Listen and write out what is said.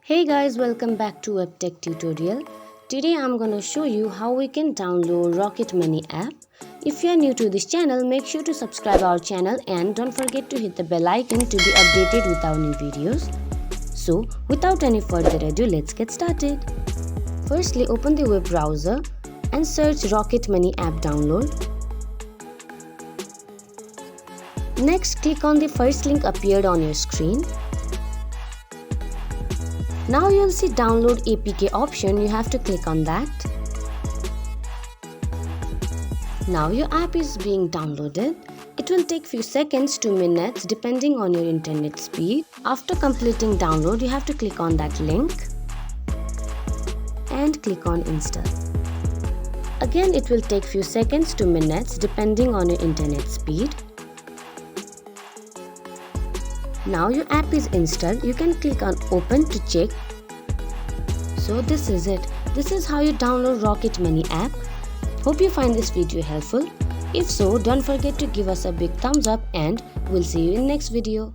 Hey guys, welcome back to WebTech tutorial. Today I'm gonna show you how we can download Rocket Money app. If you are new to this channel, make sure to subscribe our channel and don't forget to hit the bell icon to be updated with our new videos. So without any further ado, let's get started. Firstly, open the web browser and search Rocket Money app download. Next, click on the first link appeared on your screen. Now you'll see download APK option, you have to click on that. Now your app is being downloaded. It will take few seconds to minutes depending on your internet speed. After completing download, you have to click on that link and click on install. Again, it will take few seconds to minutes depending on your internet speed. Now your app is installed, you can click on open to check. So this is it. This is how you download Rocket Money app. Hope you find this video helpful. If so, don't forget to give us a big thumbs up and we'll see you in next video.